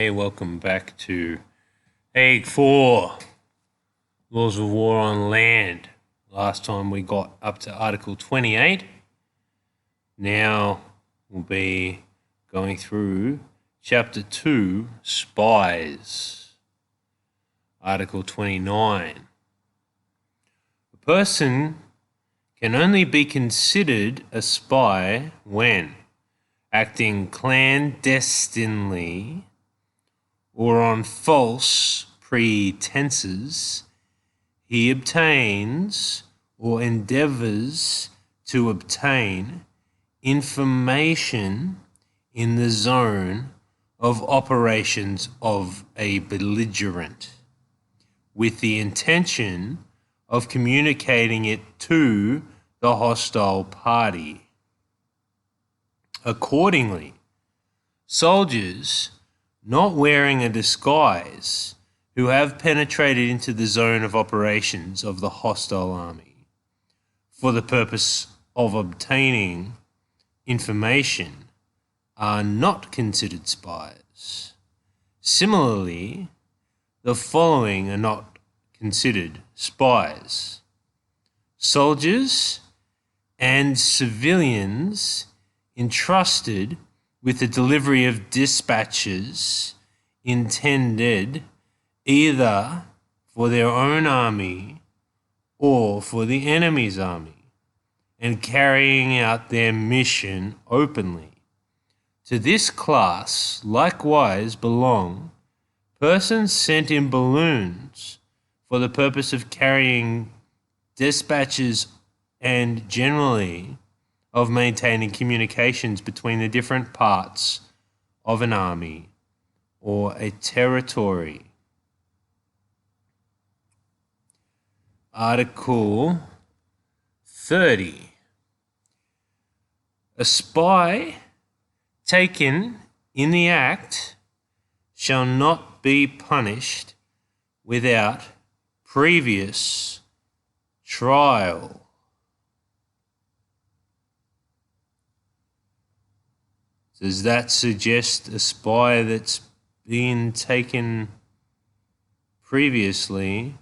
Hey, welcome back to Hague 4, Laws of War on Land. Last time we got up to Article 28. Now we'll be going through Chapter 2, Spies. Article 29. A person can only be considered a spy when acting clandestinely or on false pretenses, he obtains or endeavors to obtain information in the zone of operations of a belligerent, with the intention of communicating it to the hostile party. Accordingly, soldiers not wearing a disguise who have penetrated into the zone of operations of the hostile army for the purpose of obtaining information are not considered spies. Similarly, the following are not considered spies: soldiers and civilians entrusted with the delivery of dispatches intended either for their own army or for the enemy's army, and carrying out their mission openly. To this class likewise belong persons sent in balloons for the purpose of carrying dispatches and generally of maintaining communications between the different parts of an army or a territory. Article 30. A spy taken in the act shall not be punished without previous trial. Does that suggest a spy that's been taken previously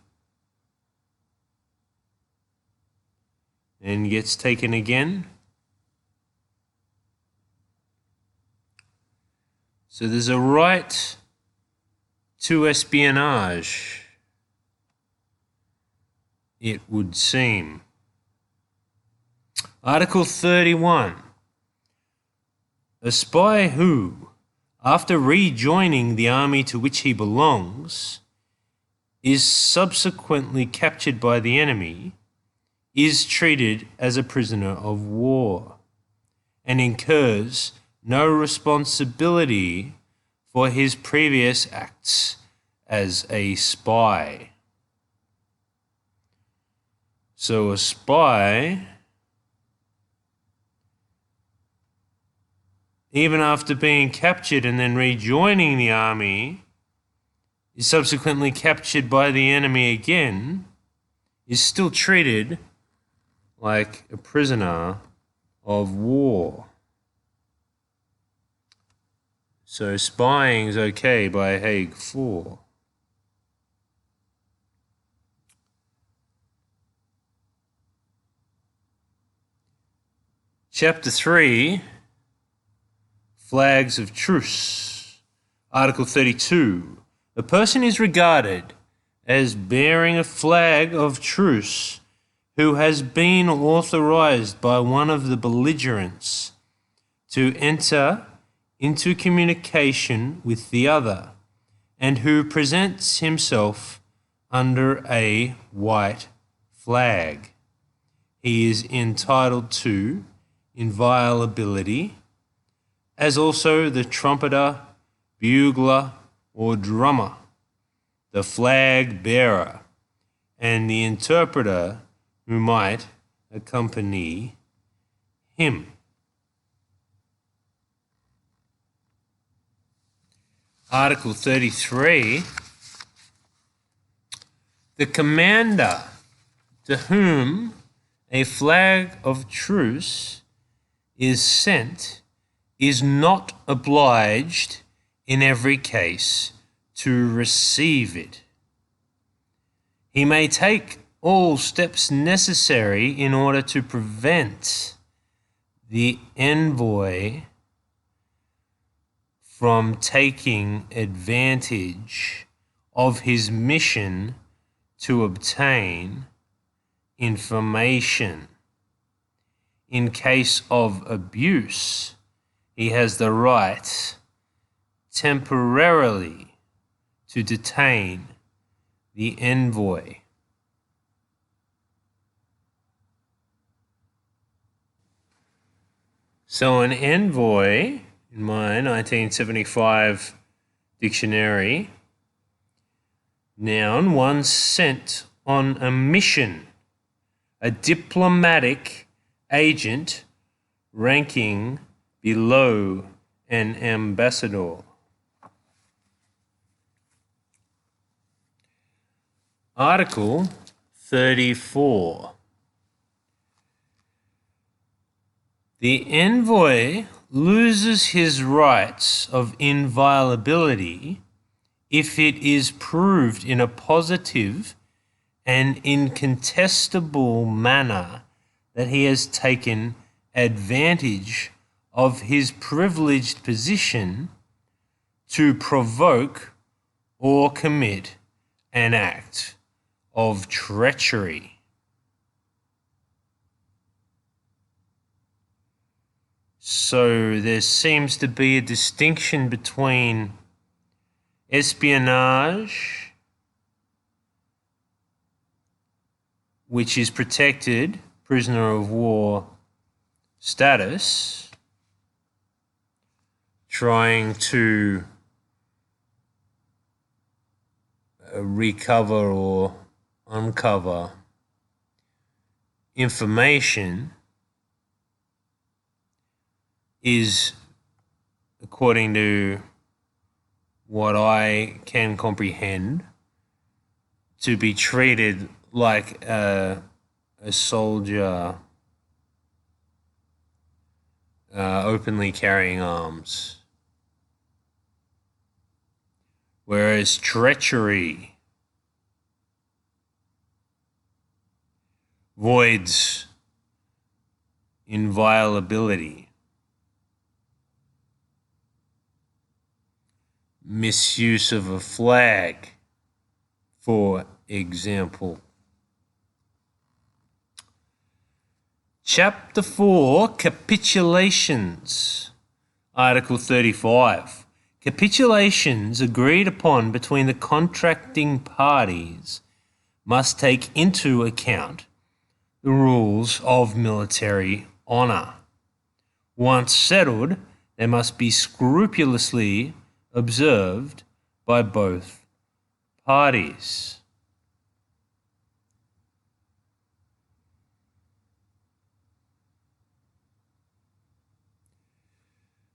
and gets taken again? So there's a right to espionage, it would seem. Article 31. A spy who, after rejoining the army to which he belongs, is subsequently captured by the enemy, is treated as a prisoner of war and incurs no responsibility for his previous acts as a spy. So a spy, even after being captured and then rejoining the army, is subsequently captured by the enemy again, is still treated like a prisoner of war. So spying is okay by Hague 4. Chapter 3. Flags of truce. Article 32. A person is regarded as bearing a flag of truce who has been authorized by one of the belligerents to enter into communication with the other, and who presents himself under a white flag. He is entitled to inviolability, as also the trumpeter, bugler, or drummer, the flag bearer, and the interpreter who might accompany him. Article 33. The commander to whom a flag of truce is sent is not obliged in every case to receive it. He may take all steps necessary in order to prevent the envoy from taking advantage of his mission to obtain information. In case of abuse, he has the right temporarily to detain the envoy. So an envoy, in my 1975 dictionary, noun, one sent on a mission, a diplomatic agent ranking below an ambassador. Article 34. The envoy loses his rights of inviolability if it is proved in a positive and incontestable manner that he has taken advantage of his privileged position to provoke or commit an act of treachery. So there seems to be a distinction between espionage, which is protected prisoner of war status, trying to recover or uncover information, is, according to what I can comprehend, to be treated like a soldier openly carrying arms. Whereas treachery voids inviolability. Misuse of a flag, for example. Chapter 4, Capitulations. Article 35. Capitulations agreed upon between the contracting parties must take into account the rules of military honour. Once settled, they must be scrupulously observed by both parties.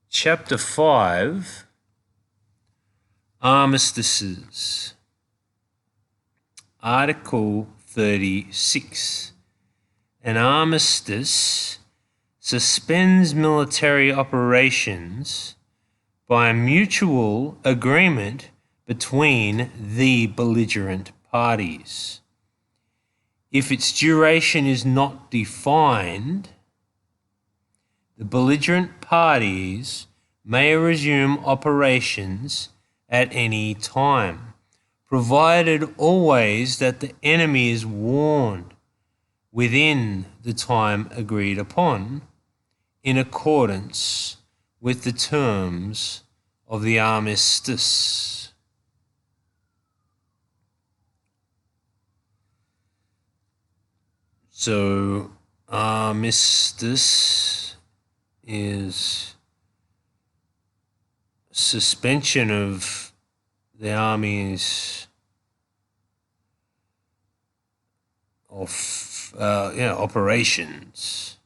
Chapter 5, Armistices. Article 36. An armistice suspends military operations by mutual agreement between the belligerent parties. If its duration is not defined, the belligerent parties may resume operations at any time, provided always that the enemy is warned within the time agreed upon, in accordance with the terms of the armistice. So, armistice is suspension of the army's operations.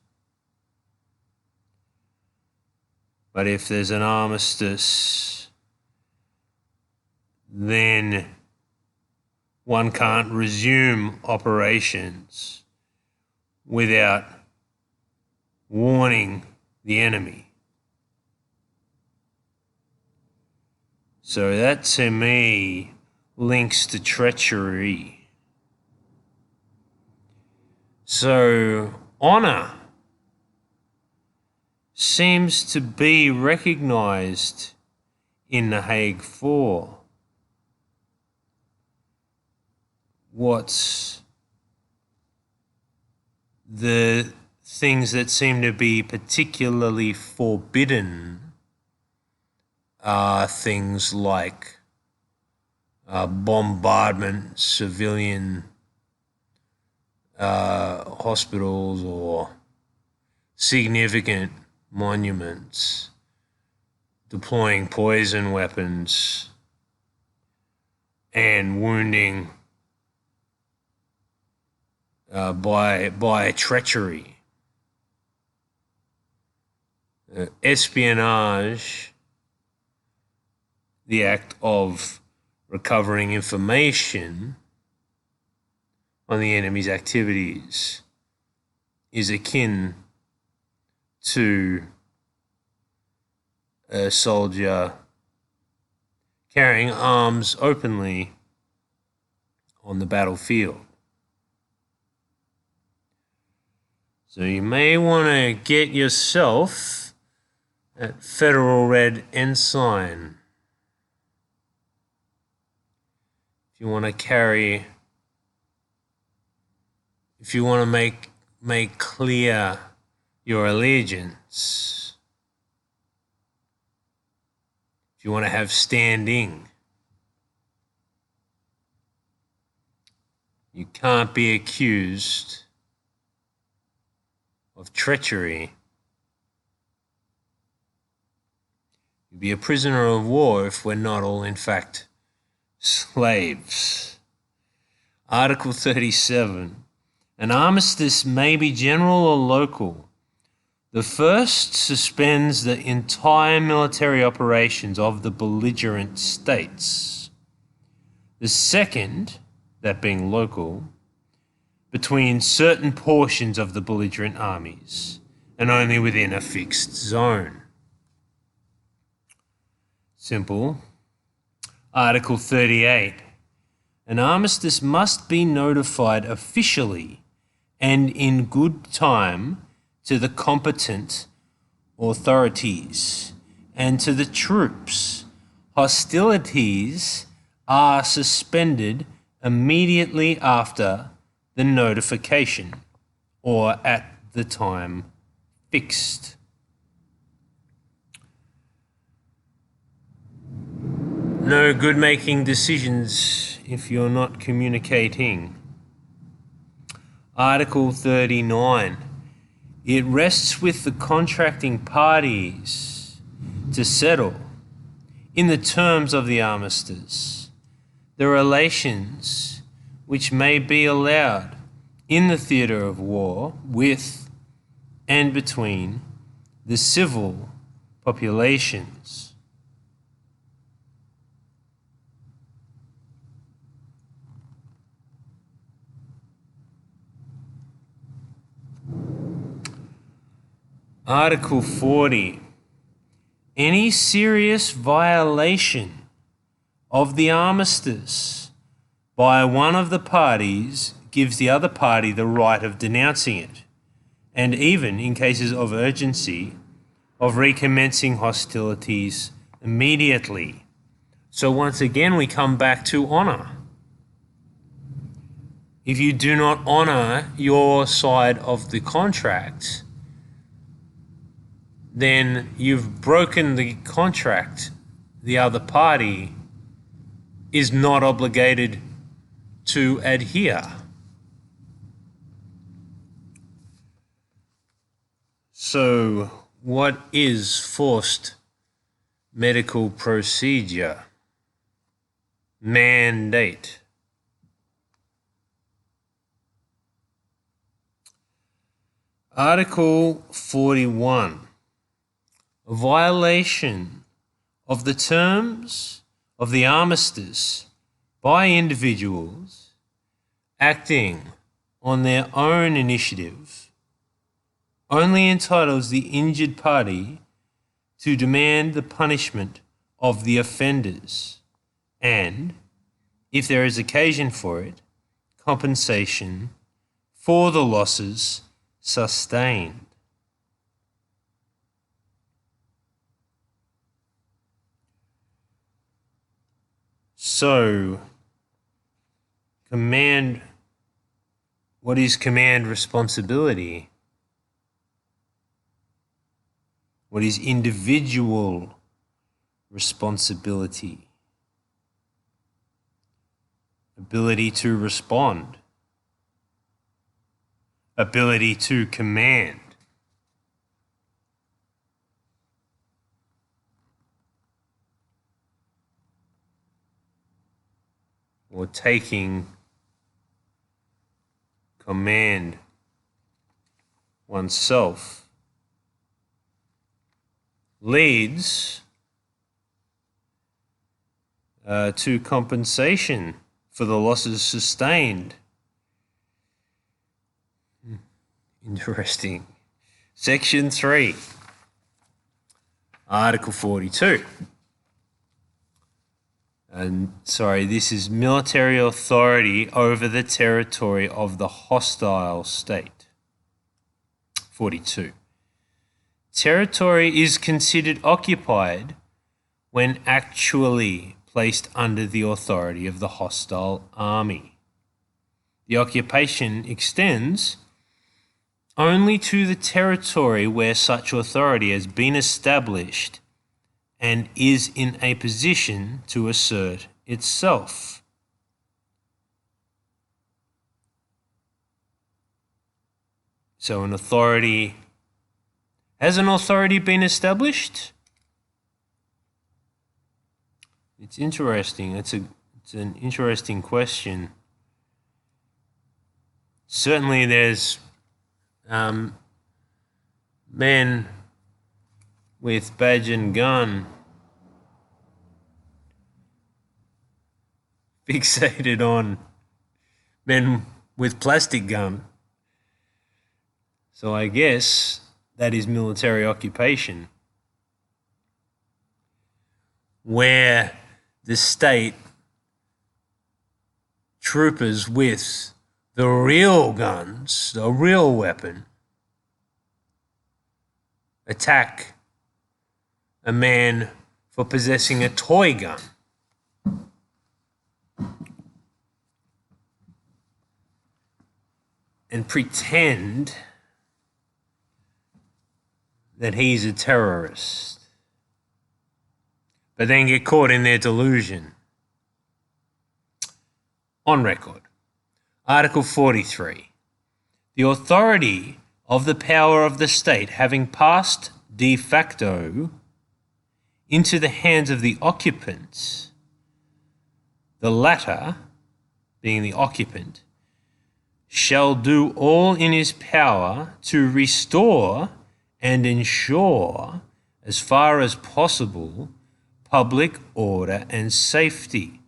But if there's an armistice, then one can't resume operations without warning the enemy. So that to me links to treachery. So honor seems to be recognized in the Hague 4. What's the things that seem to be particularly forbidden are things like bombardment, civilian hospitals, or significant monuments, deploying poison weapons, and wounding by treachery. Espionage, the act of recovering information on the enemy's activities, is akin to a soldier carrying arms openly on the battlefield. So you may want to get yourself that Federal Red Ensign. If you want to make clear your allegiance, if you want to have standing, you can't be accused of treachery. You'd be a prisoner of war if we're not all in fact slaves. Article 37. An armistice may be general or local. The first suspends the entire military operations of the belligerent states. The second, that being local, between certain portions of the belligerent armies, and only within a fixed zone. Simple. Article 38. An armistice must be notified officially and in good time to the competent authorities and to the troops. Hostilities are suspended immediately after the notification or at the time fixed. No good making decisions if you're not communicating. Article 39. It rests with the contracting parties to settle, in the terms of the armistice, the relations which may be allowed in the theatre of war with and between the civil populations. Article 40. Any serious violation of the armistice by one of the parties gives the other party the right of denouncing it, and even, in cases of urgency, of recommencing hostilities immediately. So once again, we come back to honour. If you do not honour your side of the contract, then you've broken the contract. The other party is not obligated to adhere. So, what is forced medical procedure? Mandate. Article 41. A violation of the terms of the armistice by individuals acting on their own initiative only entitles the injured party to demand the punishment of the offenders, and, if there is occasion for it, compensation for the losses sustained. So, what is command responsibility? What is individual responsibility? Ability to respond. Ability to command. Or taking command oneself leads to compensation for the losses sustained. Interesting. Section 3, Article 42. This is military authority over the territory of the hostile state. 42. Territory is considered occupied when actually placed under the authority of the hostile army. The occupation extends only to the territory where such authority has been established and is in a position to assert itself. So has an authority been established? It's interesting. It's an interesting question. Certainly there's men with badge and gun fixated on men with plastic gun. So I guess that is military occupation, where the state troopers with the real guns, the real weapon, attack a man for possessing a toy gun. And pretend that he's a terrorist, but then get caught in their delusion. On record. Article 43. The authority of the power of the state having passed de facto into the hands of the occupants, the latter, being the occupant, shall do all in his power to restore and ensure, as far as possible, public order and safety,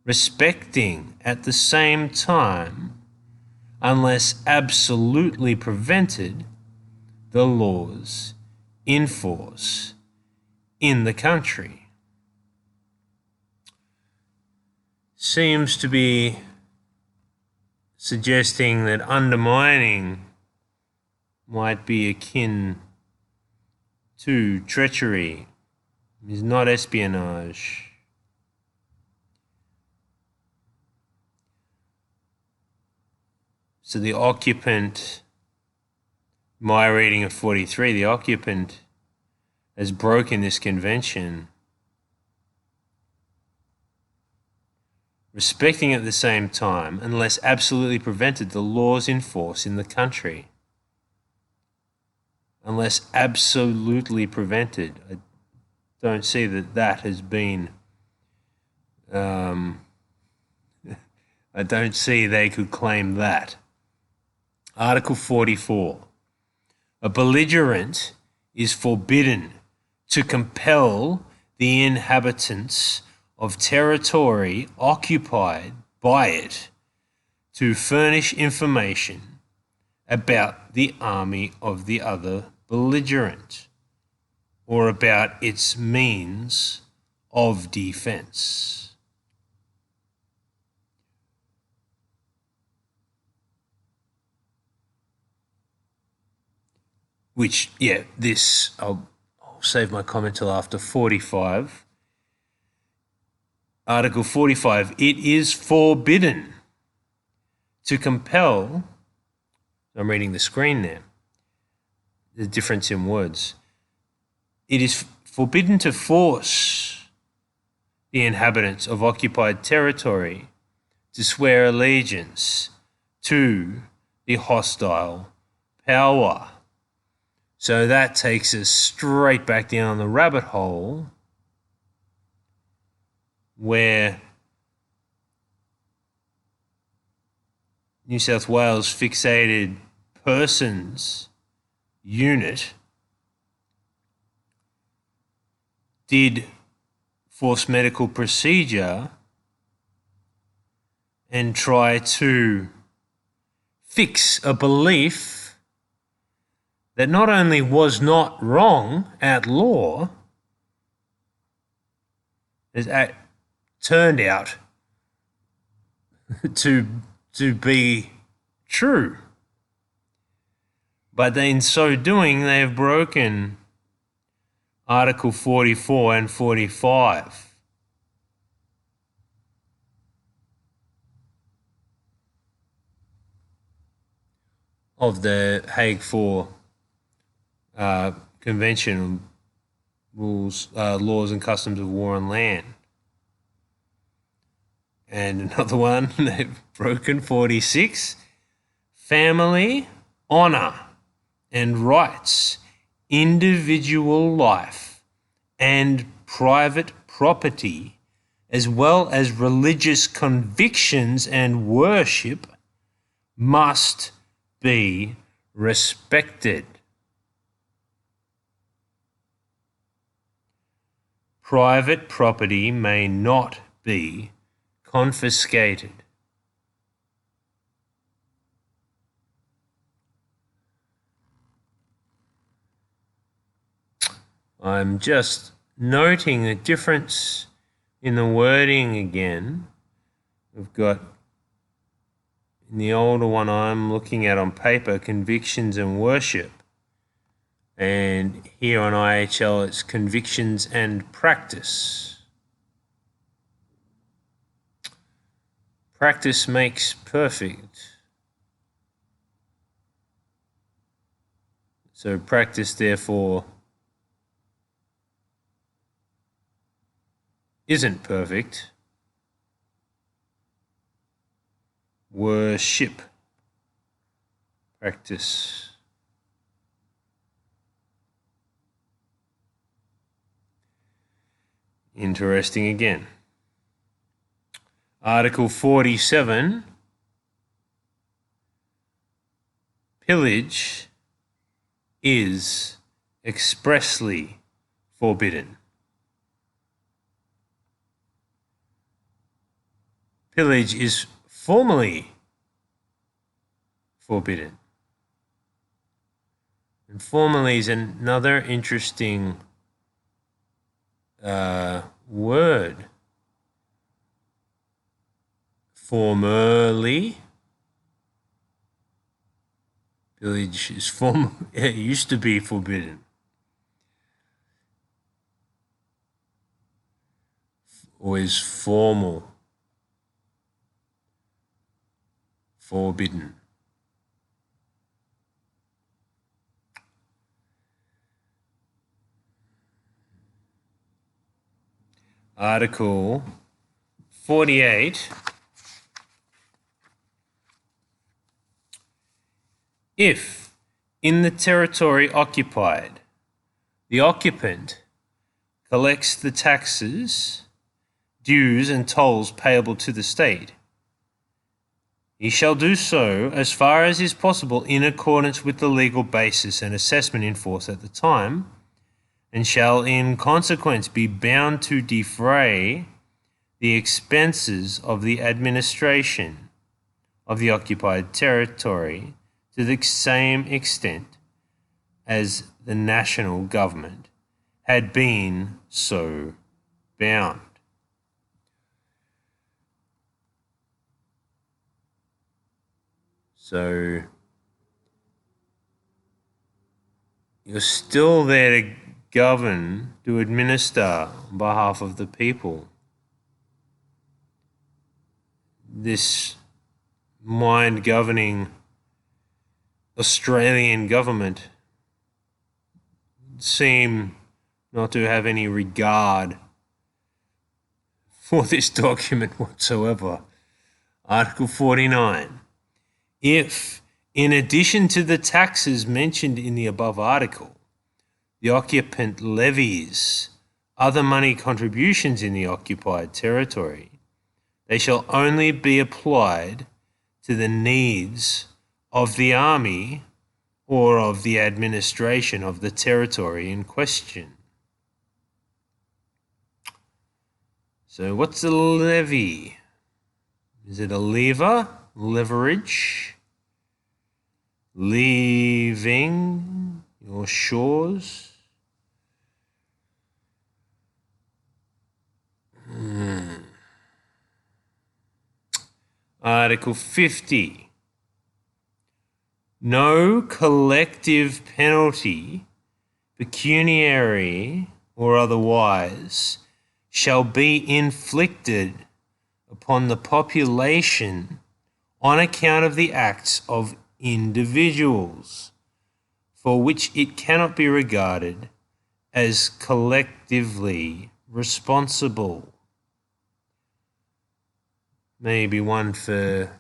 respecting at the same time, unless absolutely prevented, the laws in force in the country. Seems to be suggesting that undermining might be akin to treachery, is not espionage. So the occupant, my reading of 43, the occupant has broken this convention, respecting at the same time, unless absolutely prevented, the laws in force in the country. Unless absolutely prevented. I don't see that has been... I don't see they could claim that. Article 44. A belligerent is forbidden to compel the inhabitants of territory occupied by it to furnish information about the army of the other belligerent, or about its means of defense. Which, yeah, this, I'll save my comment till after 45. Article 45, it is forbidden to compel, I'm reading the screen there, the difference in words. It is forbidden to force the inhabitants of occupied territory to swear allegiance to the hostile power. So that takes us straight back down the rabbit hole where New South Wales Fixated Persons Unit did forced medical procedure and try to fix a belief that not only was not wrong at law, it turned out to be true. But in so doing, they have broken Article 44 and 45. Of the Hague 4 Convention on Rules, Laws and Customs of War and Land. And another one, they've broken 46. Family, honour and rights, individual life and private property, as well as religious convictions and worship, must be respected. Private property may not be confiscated. I'm just noting a difference in the wording again. We've got, in the older one I'm looking at on paper, convictions and worship. And here on IHL it's convictions and practice. Practice makes perfect. So practice, therefore, isn't perfect. Worship. Practice. Interesting again. Article 47, pillage is expressly forbidden. Pillage is formally forbidden. And formally is another interesting word. Formerly, pillage is it used to be forbidden. Or is formal. Forbidden. Article 48. If, in the territory occupied, the occupant collects the taxes, dues and tolls payable to the state, he shall do so as far as is possible in accordance with the legal basis and assessment in force at the time, and shall in consequence be bound to defray the expenses of the administration of the occupied territory to the same extent as the national government had been so bound. So you're still there to govern, to administer on behalf of the people. This mind-governing Australian government seem not to have any regard for this document whatsoever. Article 49. If, in addition to the taxes mentioned in the above article, the occupant levies other money contributions in the occupied territory, they shall only be applied to the needs of the army or of the administration of the territory in question. So what's a levy? Is it a lever? Leverage? Leaving your shores? Article 50. No collective penalty, pecuniary or otherwise, shall be inflicted upon the population on account of the acts of individuals, for which it cannot be regarded as collectively responsible. Maybe one for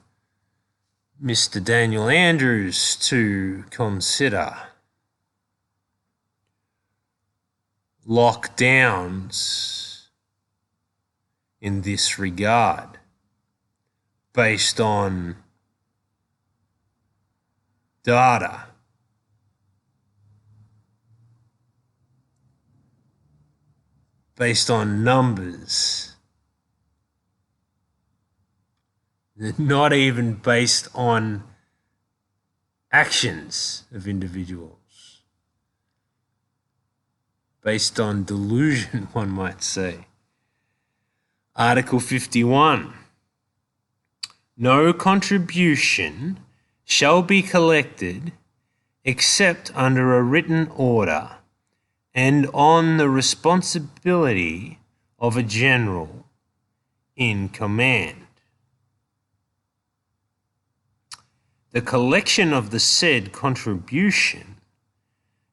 Mr. Daniel Andrews to consider. Lockdowns in this regard, based on data, based on numbers, not even based on actions of individuals, based on delusion, one might say. Article 51. No contribution shall be collected except under a written order and on the responsibility of a general in command. The collection of the said contribution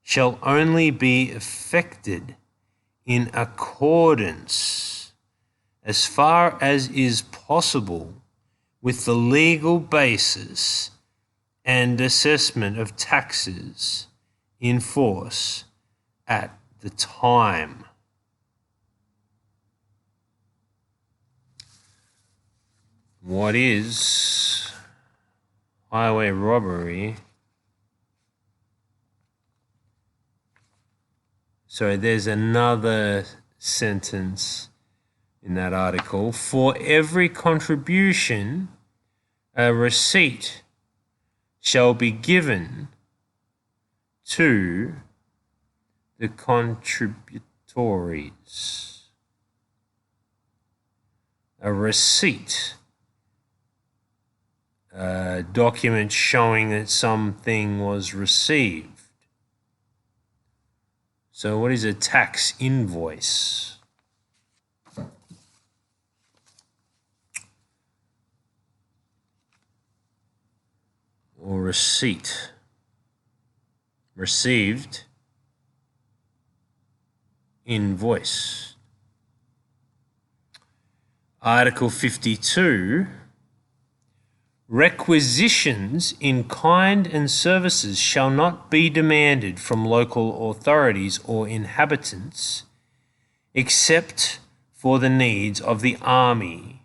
shall only be effected in accordance, as far as is possible, with the legal basis and assessment of taxes in force at the time. What is highway robbery? So there's another sentence in that article. For every contribution, a receipt shall be given to the contributories. A receipt, a document showing that something was received. So what is a tax invoice? Or receipt? Received, invoice. Article 52. Requisitions in kind and services shall not be demanded from local authorities or inhabitants except for the needs of the army.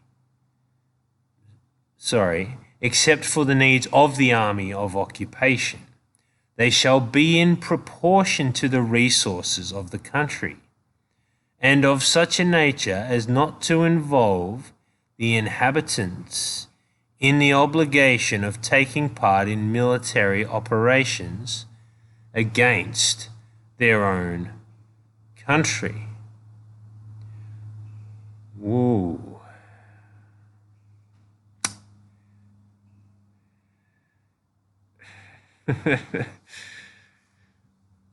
Except for the needs of the army of occupation. They shall be in proportion to the resources of the country, and of such a nature as not to involve the inhabitants in the obligation of taking part in military operations against their own country. Whoa.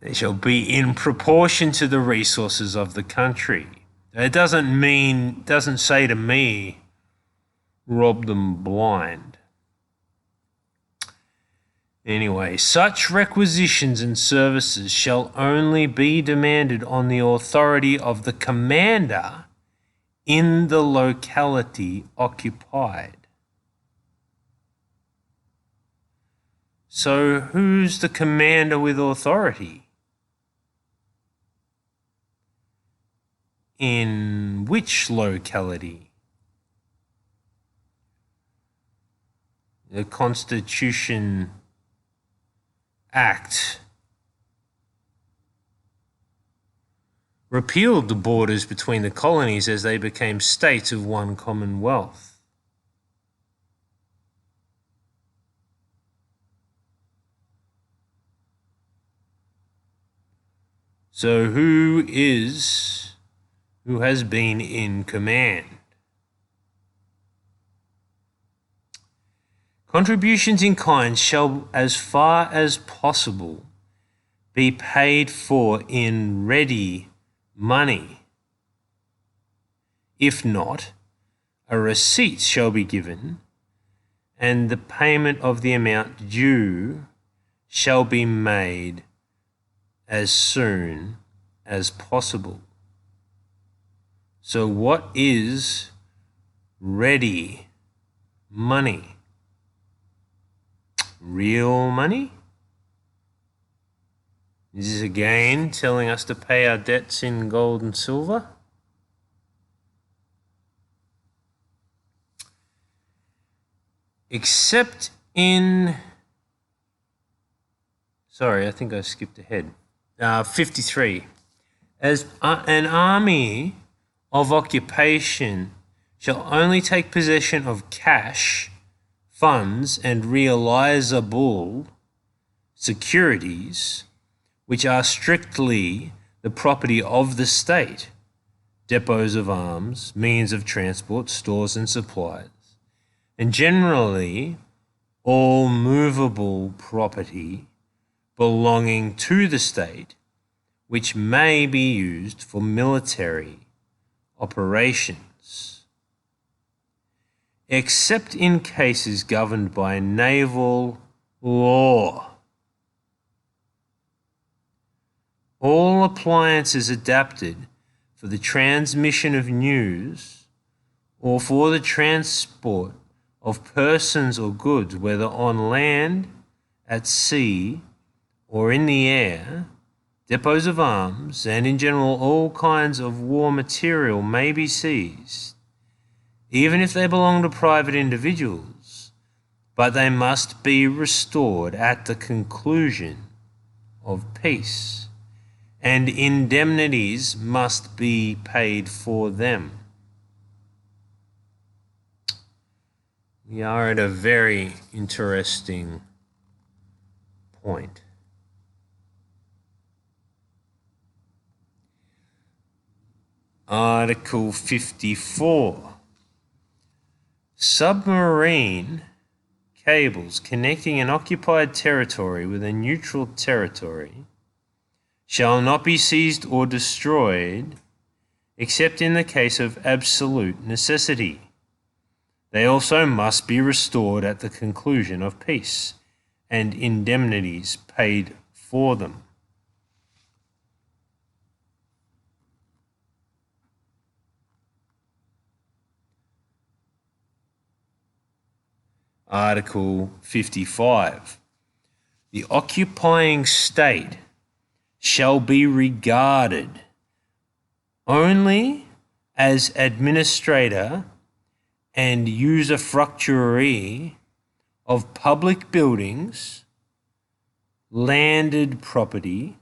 They shall be in proportion to the resources of the country. It doesn't say to me, rob them blind. Anyway, such requisitions and services shall only be demanded on the authority of the commander in the locality occupied. So who's the commander with authority? In which locality? The Constitution Act repealed the borders between the colonies as they became states of one commonwealth. So who has been in command? Contributions in kind shall, as far as possible, be paid for in ready money. If not, a receipt shall be given, and the payment of the amount due shall be made as soon as possible. So what is ready money? Real money? Is this again telling us to pay our debts in gold and silver? Except in... Sorry, I think I skipped ahead. 53. As an army of occupation shall only take possession of cash, funds, and realizable securities, which are strictly the property of the state, depots of arms, means of transport, stores and supplies, and generally all movable property belonging to the state, which may be used for military operations, except in cases governed by naval law. All appliances adapted for the transmission of news or for the transport of persons or goods, whether on land, at sea, or in the air, depots of arms, and in general all kinds of war material may be seized, even if they belong to private individuals, but they must be restored at the conclusion of peace, and indemnities must be paid for them. We are at a very interesting point. Article 54. Submarine cables connecting an occupied territory with a neutral territory shall not be seized or destroyed except in the case of absolute necessity. They also must be restored at the conclusion of peace, and indemnities paid for them. Article 55. The occupying state shall be regarded only as administrator and usufructuary of public buildings, landed property,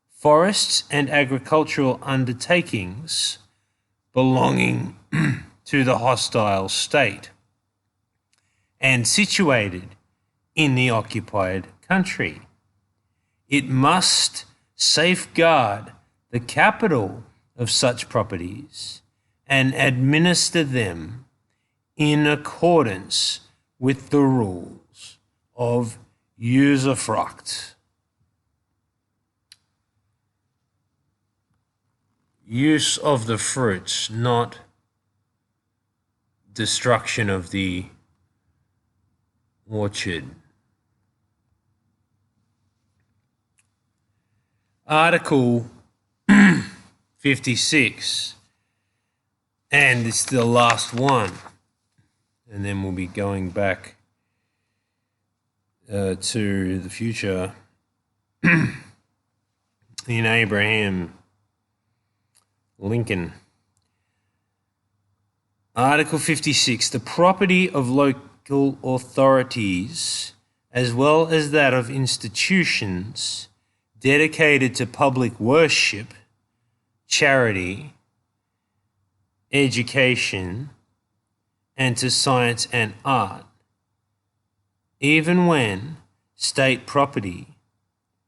forests and agricultural undertakings belonging to the hostile state and situated in the occupied country. It must safeguard the capital of such properties and administer them in accordance with the rules of usufruct. Use of the fruits, not destruction of the orchard. Article 56, and it's the last one, and then we'll be going back to the future in Abraham Lincoln. Article 56, the property of local authorities as well as that of institutions dedicated to public worship, charity, education, and to science and art, even when state property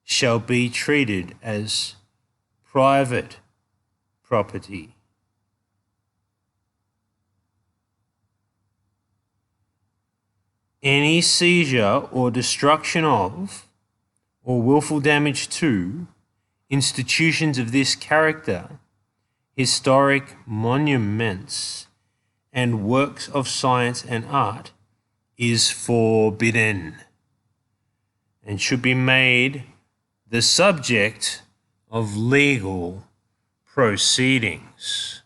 shall be treated as private property. Any seizure or destruction of, or willful damage to, institutions of this character, historic monuments, and works of science and art is forbidden and should be made the subject of legal proceedings.